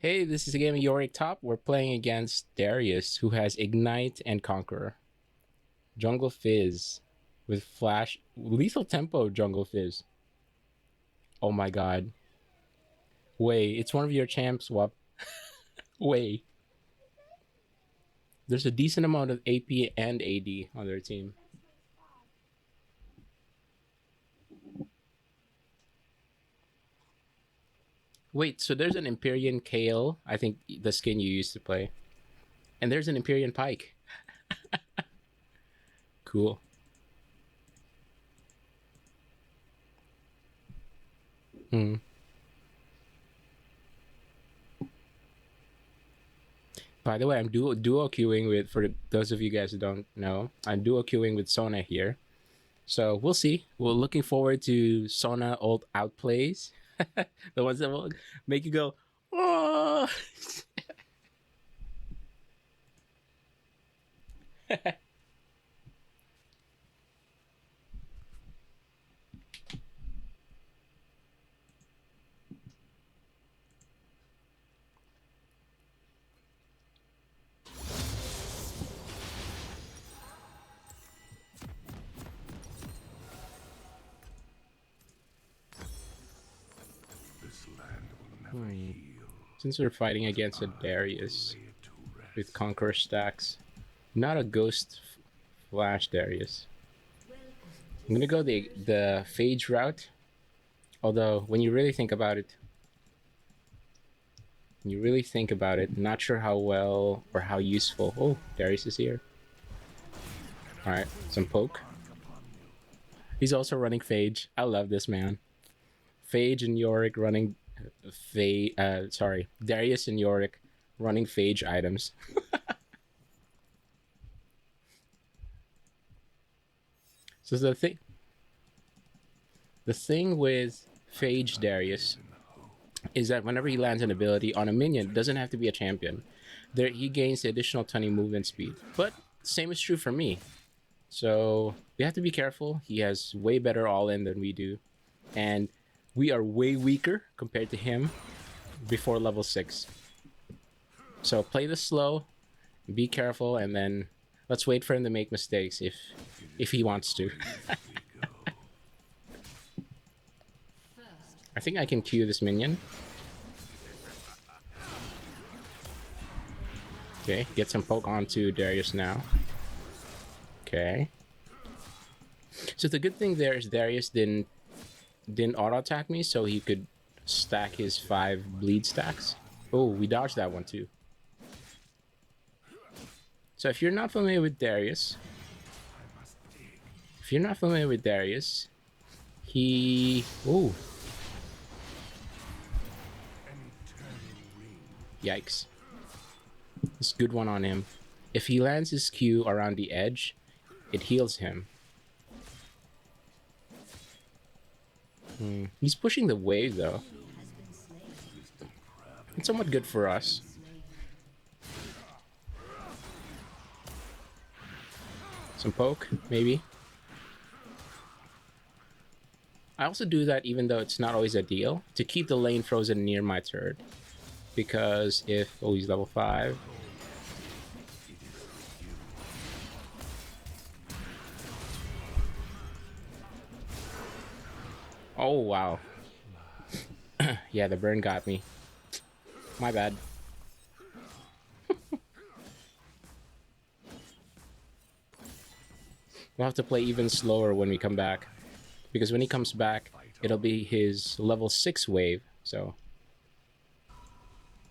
Hey, this is a game of Yorick top. We're playing against Darius, who has Ignite and Conqueror. Jungle Fizz with Flash. Lethal Tempo Jungle Fizz. Oh my god. Wei, it's one of your champs, Wap. Wei. There's a decent amount of AP and AD on their team. Wait, so there's an Empyrean Kale, I think the skin you used to play. And there's an Empyrean Pike. Cool. Hmm. By the way, I'm duo queuing with, for those of you guys who don't know, I'm duo queuing with Sona here. So we'll see. We're looking forward to Sona ult outplays. The ones that will make you go, oh! Since we're fighting against a Darius with Conqueror stacks, not a Ghost Flash Darius. I'm gonna go the Phage route. Although, when you really think about it, not sure how well or how useful. Oh, Darius is here. Alright, some poke. He's also running Phage. I love this man. Phage and Yorick running Darius and Yorick running Phage items. So the thing with Phage Darius is that whenever he lands an ability on a minion, it doesn't have to be a champion. There he gains the additional 20 movement speed. But same is true for me. So we have to be careful. He has way better all-in than we do. And we are way weaker compared to him before level 6. So play this slow, be careful, and then let's wait for him to make mistakes if he wants to. I think I can Q this minion. Okay, get some poke onto Darius now. Okay. So the good thing there is Darius didn't auto attack me, so he could stack his 5 bleed stacks. Oh, we dodged that one too. So if you're not familiar with Darius, he... Oh. Yikes. It's a good one on him. If he lands his Q around the edge, it heals him. He's pushing the wave though. It's somewhat good for us. Some poke, maybe. I also do that even though it's not always ideal, to keep the lane frozen near my turret. Because if... Oh, he's level 5. Oh, wow. Yeah, the burn got me. My bad. We'll have to play even slower when we come back. Because when he comes back, it'll be his level 6 wave, so...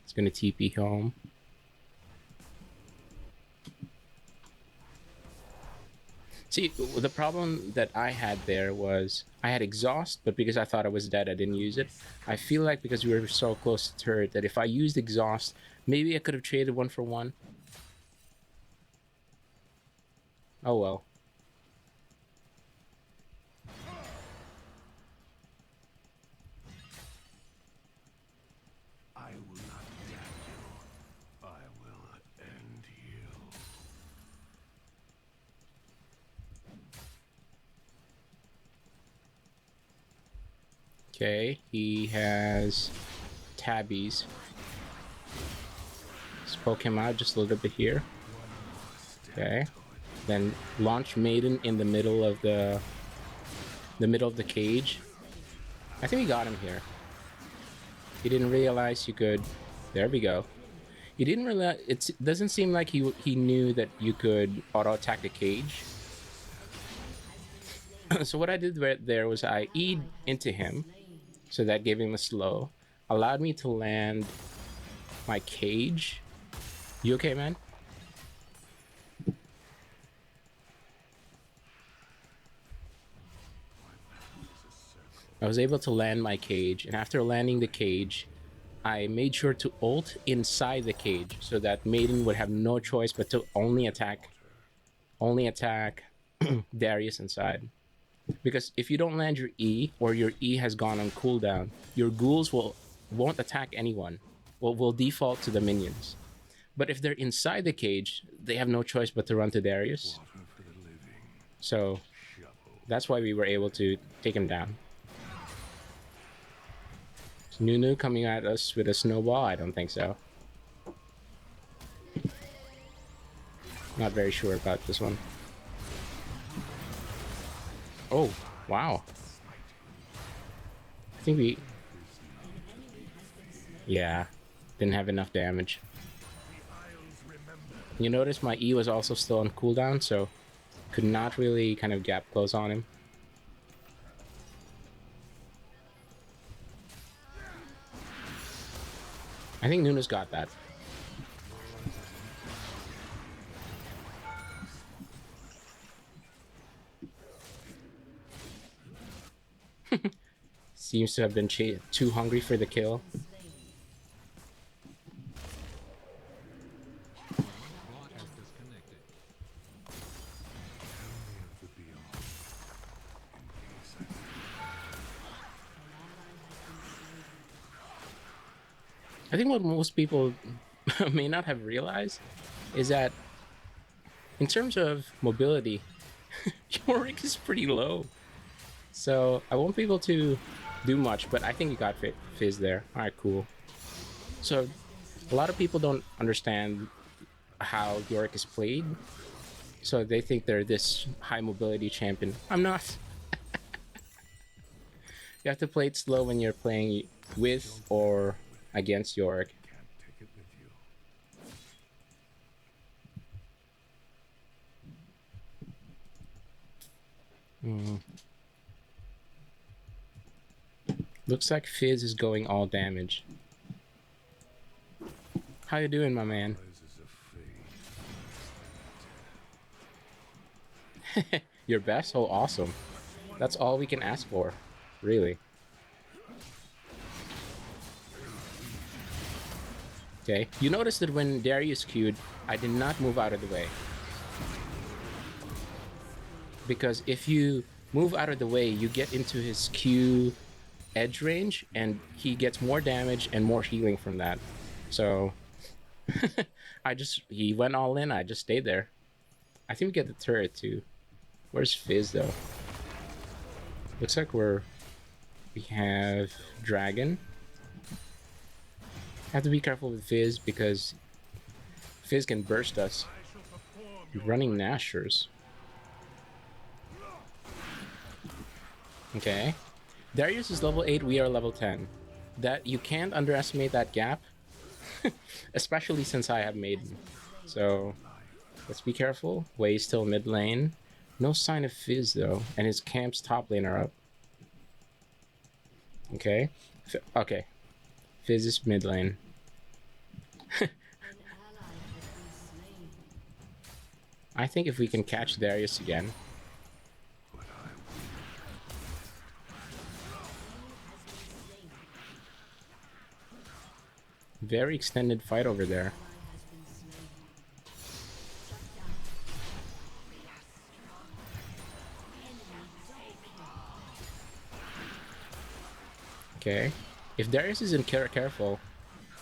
It's gonna TP home. See, the problem that I had there was I had exhaust, but because I thought I was dead, I didn't use it. I feel like because we were so close to turret that if I used exhaust, maybe I could have traded 1 for 1. Oh well. Okay, he has tabbies. Let's poke him out just a little bit here. Okay. Then launch Maiden in the middle of the cage. I think we got him here. He didn't realize you could. There we go. He didn't realize. It doesn't seem like he knew that you could auto attack the cage. So what I did there was I E'd into him, so that gave him a slow, allowed me to land my cage. You okay, man? I was able to land my cage, and after landing the cage, I made sure to ult inside the cage so that Maiden would have no choice but to only attack Darius inside. Because if you don't land your E, or your E has gone on cooldown, your ghouls won't attack anyone. Will default to the minions. But if they're inside the cage, they have no choice but to run to Darius. So that's why we were able to take him down. Is Nunu coming at us with a snowball? I don't think so. Not very sure about this one. Oh, wow. I think we... Yeah, didn't have enough damage. You notice my E was also still on cooldown, so could not really kind of gap close on him. I think Nunu's got that. Seems to have been too hungry for the kill. I think what most people may not have realized is that in terms of mobility, Yorick is pretty low. So I won't be able to do much, but I think you got Fizz there. Alright, cool. So a lot of people don't understand how Yorick is played. So they think they're this high mobility champion. I'm not. You have to play it slow when you're playing with or against Yorick. Looks like Fizz is going all damage. How you doing, my man? Your best? Oh, awesome. That's all we can ask for. Really. Okay. You notice that when Darius queued, I did not move out of the way. Because if you move out of the way, you get into his Q edge range, and he gets more damage and more healing from that. So, he went all in, I just stayed there. I think we get the turret too. Where's Fizz though? Looks like we have Dragon. Have to be careful with Fizz because Fizz can burst us. Running Nashers. Okay. Darius is level 8, we are level 10. That you can't underestimate that gap. Especially since I have Maiden. So let's be careful. Way's still mid lane. No sign of Fizz though, and his camp's top lane are up. Okay. Okay. Fizz is mid lane. I think if we can catch Darius again. Very extended fight over there. Okay. If Darius isn't careful,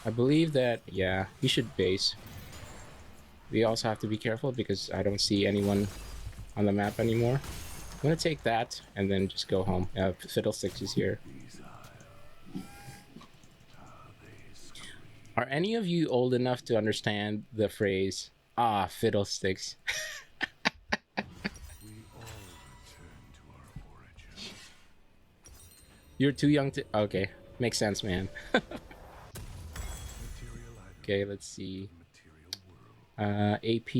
I believe that, yeah, he should base. We also have to be careful because I don't see anyone on the map anymore. I'm gonna take that and then just go home. Fiddlesticks is here. Are any of you old enough to understand the phrase, ah, fiddlesticks? You're too young to... Okay, makes sense, man. Okay, let's see. AP.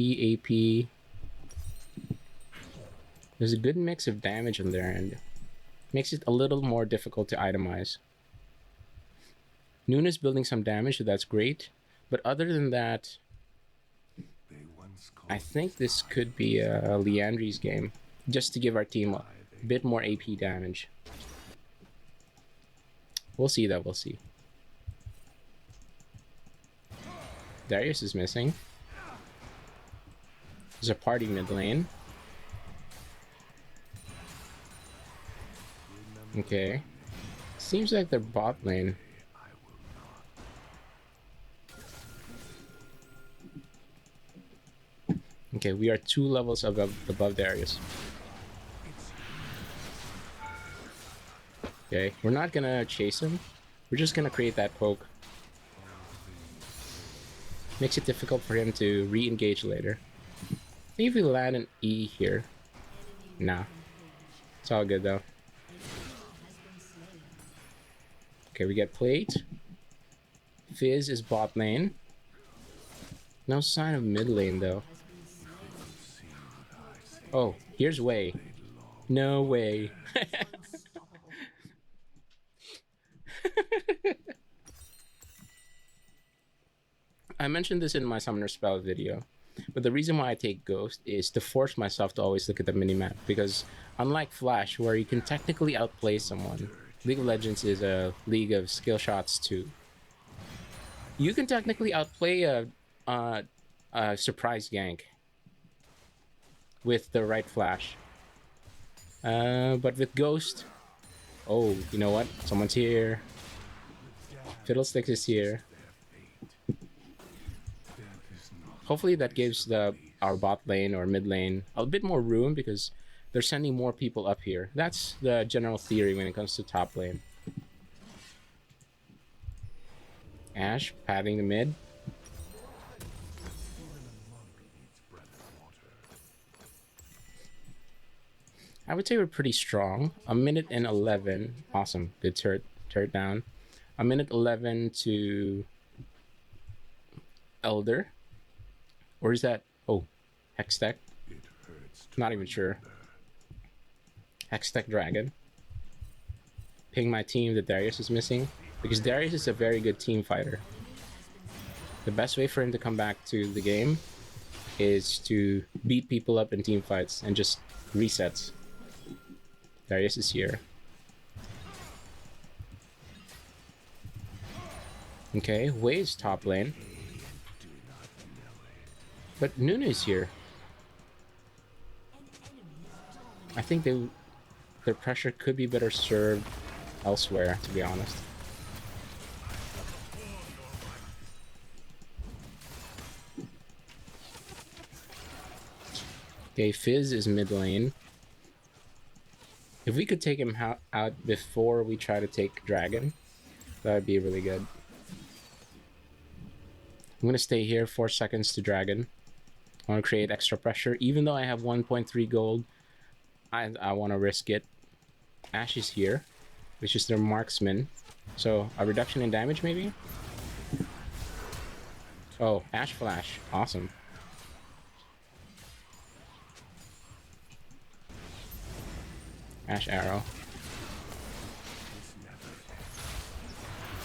There's a good mix of damage in there and makes it a little more difficult to itemize. Nuna's building some damage, so that's great. But other than that, I think this could be a Leandri's game, just to give our team a bit more AP damage. We'll see though, we'll see. Darius is missing. There's a party mid lane. Okay. Seems like they're bot lane. Okay, we are 2 levels above Darius. Okay, we're not gonna chase him. We're just gonna create that poke. Makes it difficult for him to re-engage later. Maybe if we land an E here. Nah. It's all good though. Okay, we get plate. Fizz is bot lane. No sign of mid lane though. Oh, here's Wei. No way. I mentioned this in my Summoner Spell video, but the reason why I take Ghost is to force myself to always look at the minimap, because unlike Flash, where you can technically outplay someone, League of Legends is a league of skill shots too. You can technically outplay a surprise gank with the right Flash. But with Ghost... Oh, you know what? Someone's here. Fiddlesticks is here. Hopefully that gives our bot lane or mid lane a bit more room, because they're sending more people up here. That's the general theory when it comes to top lane. Ashe padding the mid. I would say we're pretty strong. 1:11. Awesome. Good turret down. 1:11 to Elder. Or is that... Oh, Hextech. Not even sure. Hextech Dragon. Ping my team that Darius is missing, because Darius is a very good team fighter. The best way for him to come back to the game is to beat people up in team fights and just resets. Darius is here. Okay, Wei is top lane. But Nuna is here. I think their pressure could be better served elsewhere, to be honest. Okay, Fizz is mid lane. If we could take him out before we try to take Dragon, that would be really good. I'm gonna stay here 4 seconds to Dragon. I want to create extra pressure. Even though I have 1.3 gold, I want to risk it. Ashe is here, which is their marksman. So a reduction in damage maybe? Oh, Ashe Flash. Awesome. Ashe Arrow.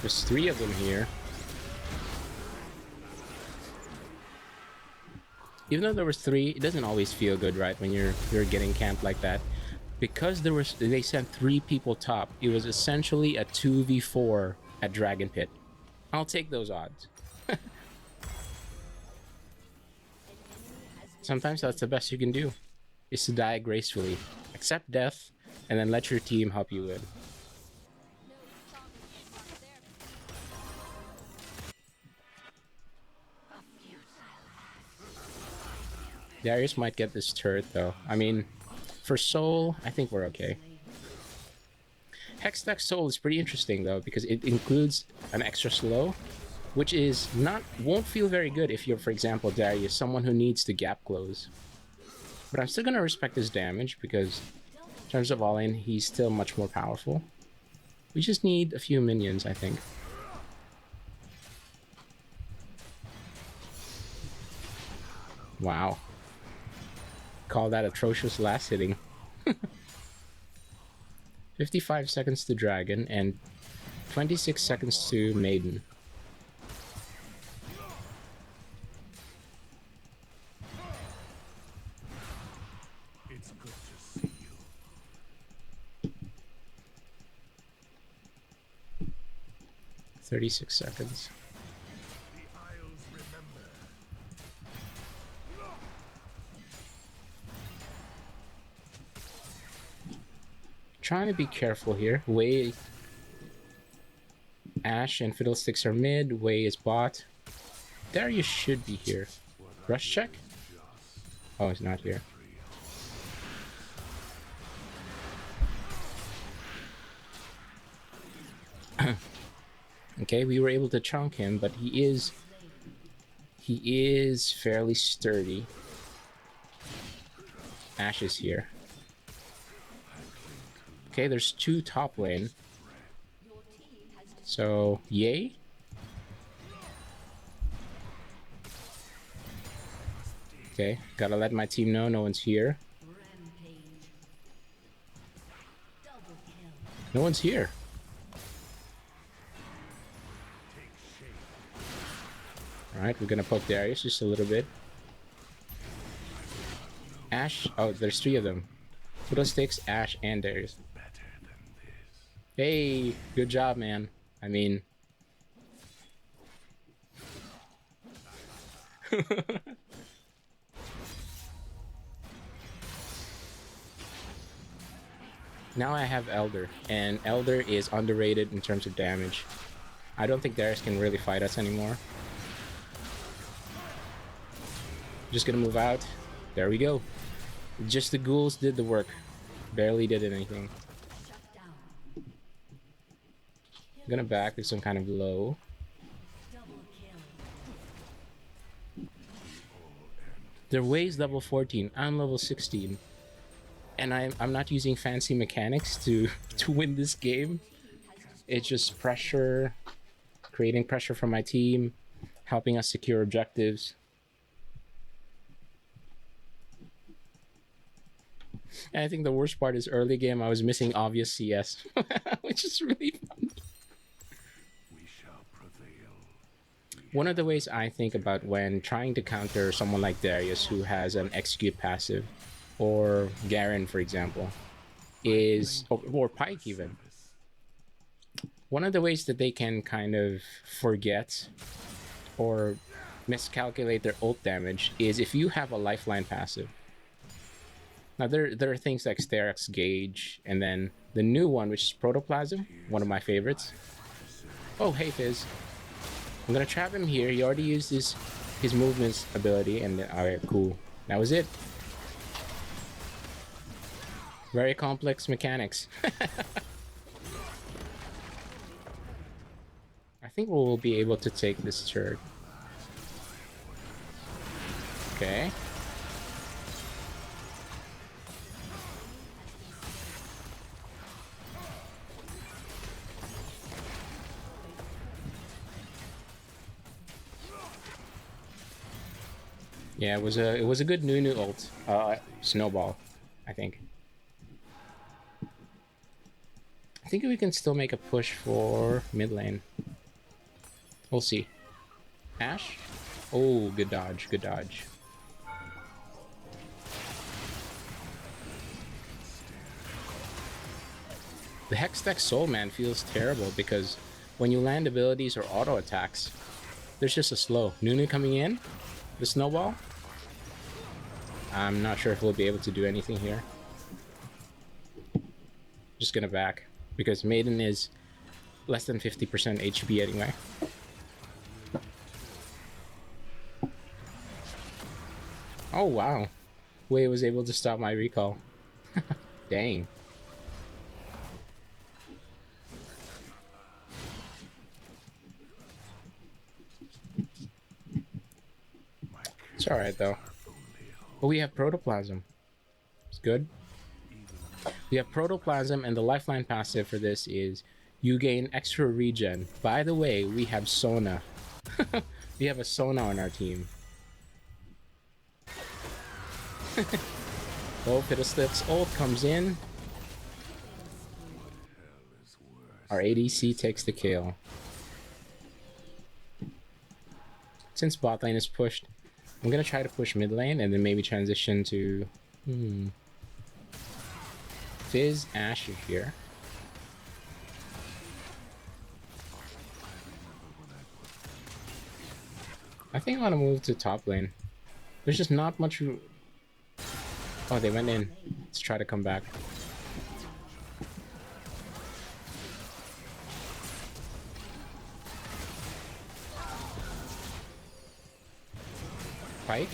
There's 3 of them here. Even though there was 3, it doesn't always feel good, right? When you're getting camped like that. Because they sent 3 people top, it was essentially a 2v4 at Dragon Pit. I'll take those odds. Sometimes that's the best you can do, is to die gracefully. Accept death, and then let your team help you win. Darius might get this turret though. I mean, for Soul, I think we're okay. Hextech Soul is pretty interesting though, because it includes an extra slow. which is won't feel very good if you're, for example, Darius, someone who needs to gap close. But I'm still gonna respect his damage because in terms of all-in, he's still much more powerful. We just need a few minions, I think. Wow. Call that atrocious last hitting. 55 seconds to Dragon and 26 seconds to Maiden. It's good to see you. 36 seconds. The Isles remember. Trying to be careful here. Wei, Ashe and Fiddlesticks are mid. Wei is bot. Darius should be here. Rush check? Oh, he's not here. Okay, we were able to chunk him, but he is fairly sturdy. Ashe is here. Okay, there's 2 top lane. So, yay? Okay, gotta let my team know no one's here. No one's here. Alright, we're gonna poke Darius just a little bit. Ashe, oh, there's 3 of them. Fiddlesticks, Ashe, and Darius. Hey, good job, man. I mean... Now I have Elder, and Elder is underrated in terms of damage. I don't think Darius can really fight us anymore. Just gonna move out. There we go. Just the ghouls did the work. Barely did anything. I'm gonna back with some kind of low. Their Wei's level 14. I'm level 16. And I'm not using fancy mechanics to win this game. It's just pressure, creating pressure for my team, helping us secure objectives. And I think the worst part is early game I was missing obvious CS, which is really fun. We shall prevail. One of the ways I think about when trying to counter someone like Darius who has an execute passive, or Garen for example, is, or Pike even. One of the ways that they can kind of forget or miscalculate their ult damage is if you have a lifeline passive. Now there are things like Sterak's Gauge, and then the new one, which is Protoplasm, one of my favorites. Oh, hey Fizz. I'm gonna trap him here. He already used his movements ability, and alright, cool. That was it. Very complex mechanics. I think we'll be able to take this turret. Okay. Yeah, it was a good Nunu ult. Snowball, I think. I think we can still make a push for mid lane. We'll see. Ashe? Oh, good dodge, good dodge. The Hextech Soulman feels terrible because when you land abilities or auto attacks, there's just a slow. Nunu coming in, the snowball. I'm not sure if we'll be able to do anything here. Just gonna back because Maiden is less than 50% HP anyway. Oh wow, Wei was able to stop my recall. Dang. It's alright though. But we have Protoplasm. It's good. We have Protoplasm, and the lifeline passive for this is you gain extra regen. By the way, we have Sona. We have a Sona on our team. Oh, Fiddlestick's ult comes in. Our ADC takes the kill. Since bot lane is pushed, I'm gonna try to push mid lane and then maybe transition to Fizz Ashe here. I think I want to move to top lane. There's just not much. Oh, they went in. Let's try to come back. Pike.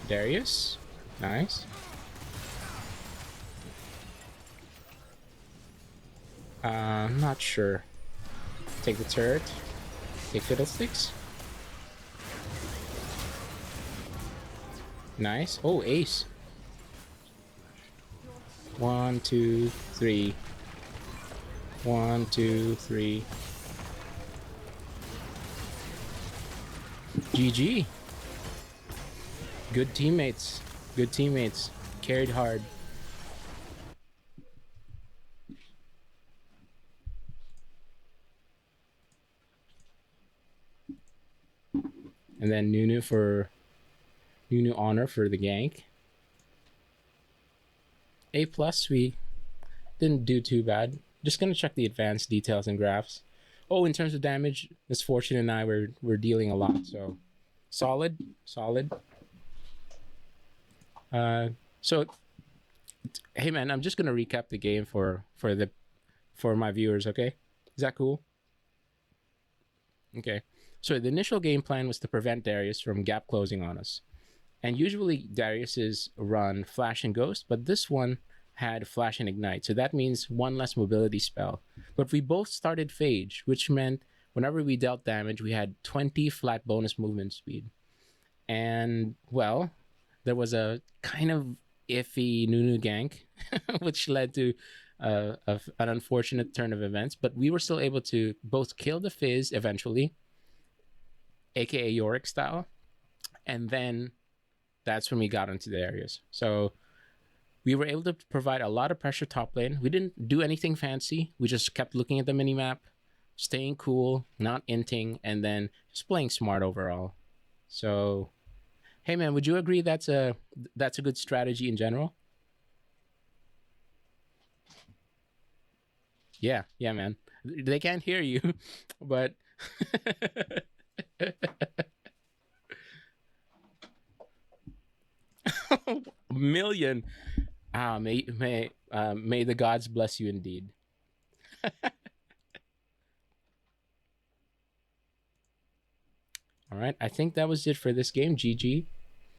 Darius. Nice. I'm not sure. Take the turret. Take Fiddlesticks. Nice. Oh, ace. 1, 2, 3. 1, 2, 3. GG. Good teammates. Good teammates. Carried hard. And then Nunu honor for the gank. A+, we didn't do too bad. Just gonna check the advanced details and graphs. Oh, in terms of damage, Misfortune and I were dealing a lot, so solid. So hey man, I'm just gonna recap the game for my viewers, okay? Is that cool? Okay. So the initial game plan was to prevent Darius from gap closing on us. And usually Darius's run Flash and Ghost, but this one had Flash and Ignite. So that means one less mobility spell. But we both started Phage, which meant whenever we dealt damage, we had 20 flat bonus movement speed. And, well, there was a kind of iffy Nunu gank, which led to an unfortunate turn of events. But we were still able to both kill the Fizz eventually, aka Yorick style, and then that's when we got into the areas. So we were able to provide a lot of pressure top lane. We didn't do anything fancy. We just kept looking at the minimap, staying cool, not inting, and then just playing smart overall. So, hey man, would you agree that's a good strategy in general? Yeah, man. They can't hear you, but million. May the gods bless you indeed. All right, I think that was it for this game. GG.